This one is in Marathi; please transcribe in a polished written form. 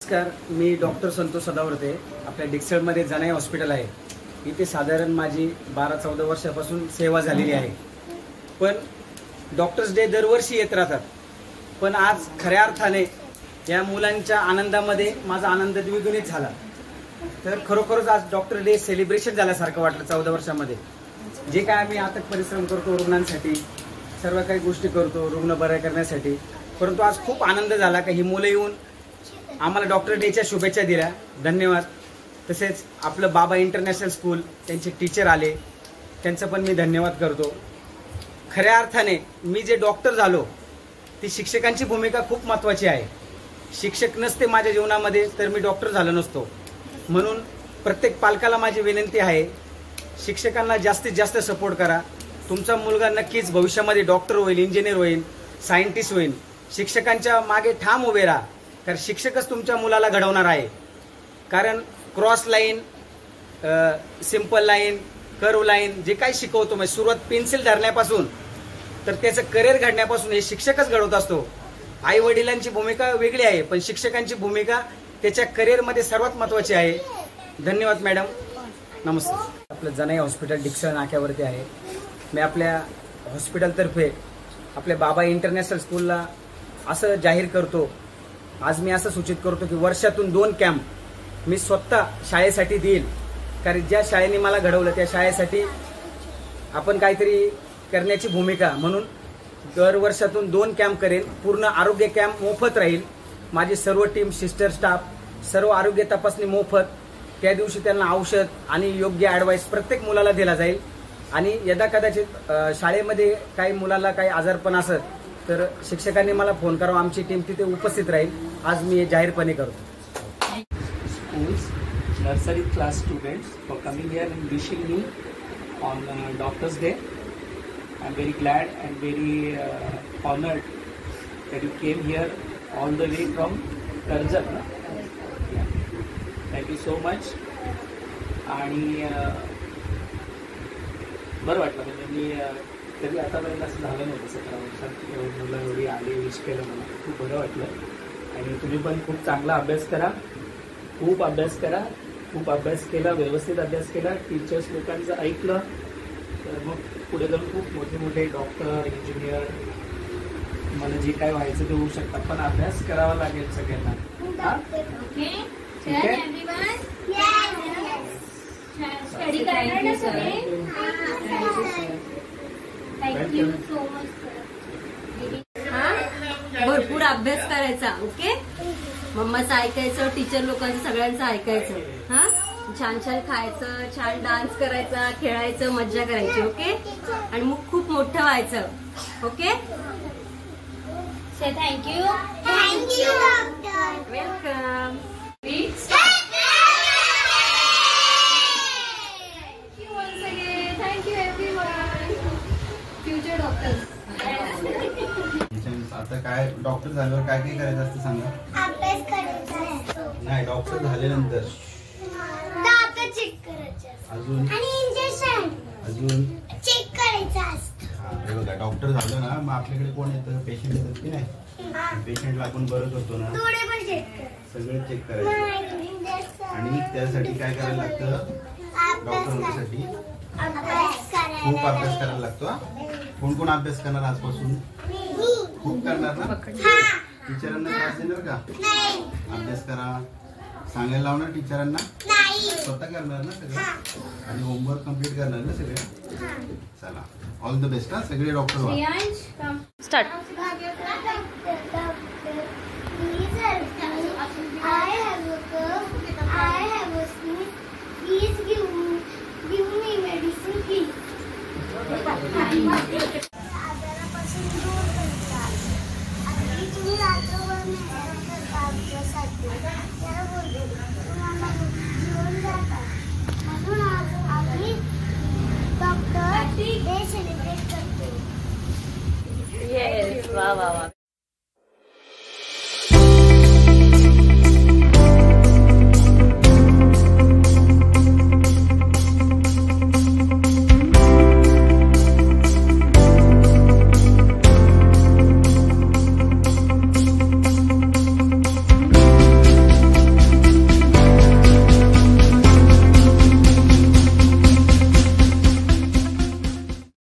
नमस्कार, मी डॉक्टर संतोष सदावर्ते. आपल्या डिक्सळमध्ये जनाई हॉस्पिटल आहे. इथे साधारण माझी 12-14 वर्षापासून सेवा झालेली आहे. पण डॉक्टर्स डे दरवर्षी येत राहतात. पण आज खऱ्या अर्थाने या मुलांच्या आनंदामध्ये माझा आनंद द्विगुणित झाला. तर खरोखरच आज डॉक्टर डे सेलिब्रेशन झाल्यासारखं वाटलं. 14 वर्षामध्ये जे काय आम्ही अथक परिश्रम करतो रुग्णांसाठी, सर्व काही गोष्टी करतो रुग्ण बरे करण्यासाठी, परंतु आज खूप आनंद झाला की ही मुलं येऊन आम्हाला डॉक्टर डेच्या शुभेच्छा दिल्या. धन्यवाद. तसेच आपलं बाबा इंटरनॅशनल स्कूल त्यांचे टीचर आले, त्यांचं पण मी धन्यवाद करतो. खऱ्या अर्थाने मी जे डॉक्टर झालो ती शिक्षकांची भूमिका खूप महत्त्वाची आहे. शिक्षक नसते माझ्या जीवनामध्ये तर मी डॉक्टर झालो नसतो. म्हणून प्रत्येक पालकाला माझी विनंती आहे, शिक्षकांना जास्तीत जास्त सपोर्ट करा. तुमचा मुलगा नक्कीच भविष्यामध्ये डॉक्टर होईल, इंजिनियर होईल, सायंटिस्ट होईल. शिक्षकांच्या मागे ठाम उभे राहा, कारण शिक्षकच तुमच्या मुलाला घडवणार आहे. कारण cross line, simple line, curve line जे काही शिकवतो म्हणजे सुरुवात पेन्सिल धरण्यापासून तर त्याचं करिअर घडण्यापासून हे शिक्षकच घडवत असतो. आई वडिलांची भूमिका वेगळी आहे, पण शिक्षकांची भूमिका त्याच्या करिअरमध्ये सर्वात महत्त्वाची आहे. धन्यवाद मॅडम. नमस्कार. आपलं जनाई हॉस्पिटल डिक्सळ नाक्यावरती आहे. मी आपल्या हॉस्पिटलतर्फे आपल्या बाबा इंटरनॅशनल स्कूलला असं जाहीर करतो, आज मी असं सूचित करतो की वर्षातून 2 कॅम्प मी स्वतः शाळेसाठी देईल. कारण ज्या शाळेने मला घडवलं त्या शाळेसाठी आपण काहीतरी करण्याची भूमिका म्हणून दर वर्षातून 2 कॅम्प करेन. पूर्ण आरोग्य कॅम्प मोफत राहील. माझी सर्व टीम, सिस्टर, स्टाफ सर्व आरोग्य तपासणी मोफत. त्या दिवशी त्यांना औषध आणि योग्य ॲडवाईस प्रत्येक मुलाला दिला जाईल. आणि यदा कदाचित शाळेमध्ये काही मुलाला काही आजारपण असत तर शिक्षकांनी मला फोन करावा, आमची टीम तिथे उपस्थित राहील. आज मी हे जाहीरपणे करतो. Schools, nursery class students for coming here and wishing me on Doctor's Day. I'm very glad and very honored that you came here all the way from Karjat. Thank you so much. आणि बरं वाटलं म्हणजे मी कधी आतापर्यंत असं झालं नव्हतं. 17 वर्षात मुलं एवढी आली, विश केलं, मला खूप बरं वाटलं. आणि तुम्ही पण खूप चांगला अभ्यास करा, खूप अभ्यास करा, खूप अभ्यास केला, व्यवस्थित अभ्यास केला, टीचर्स लोकांचं ऐकलं तर मग पुढे जाऊन खूप मोठे मोठे डॉक्टर, इंजिनियर, मला जे काय व्हायचं ते होऊ शकतात. पण अभ्यास करावा लागेल सगळ्यांना. ठीक आहे. भरपूर अभ्यास करायचा. ओके, मम्माचं ऐकायचं, टीचर लोकांचं सगळ्यांचं ऐकायचं. हा, छान छान खायचं, छान डान्स करायचा, खेळायचं, मज्जा करायची. ओके, आणि मग खूप मोठं व्हायचं. Okay, say thank you. Thank you doctor. Welcome. आता काय डॉक्टर झाल्यावर काय काय करायचं असतं सांगा? अभ्यास करायचा. नाही, डॉक्टर झाल्यानंतर दात चेक करायचे अजून आणि इंजेक्शन अजून चेक करायचं असतं. हे बघा, डॉक्टर झालं ना मग आपल्याकडे कोण येतं? पेशंट येतात की नाही? पेशंटला आपण बरं करतो ना, डोळे पण चेक करायचे, सगळं चेक करायचं. आणि त्यासाठी काय करायला लागतं? डॉक्टर होण्यासाठी खूप अभ्यास करायला लागतो. कोण कोण अभ्यास करणार आजपासून? खूप करणार ना? टीचरांना त्रास देणार का? अभ्यास करा सांगायला लावणार टीचरांना? स्वतः करणार ना सगळं? आणि होमवर्क कम्प्लीट करणार ना सगळे? चला, ऑल द बेस्ट. हा, सगळे डॉक्टर व्हा. स्टार्ट.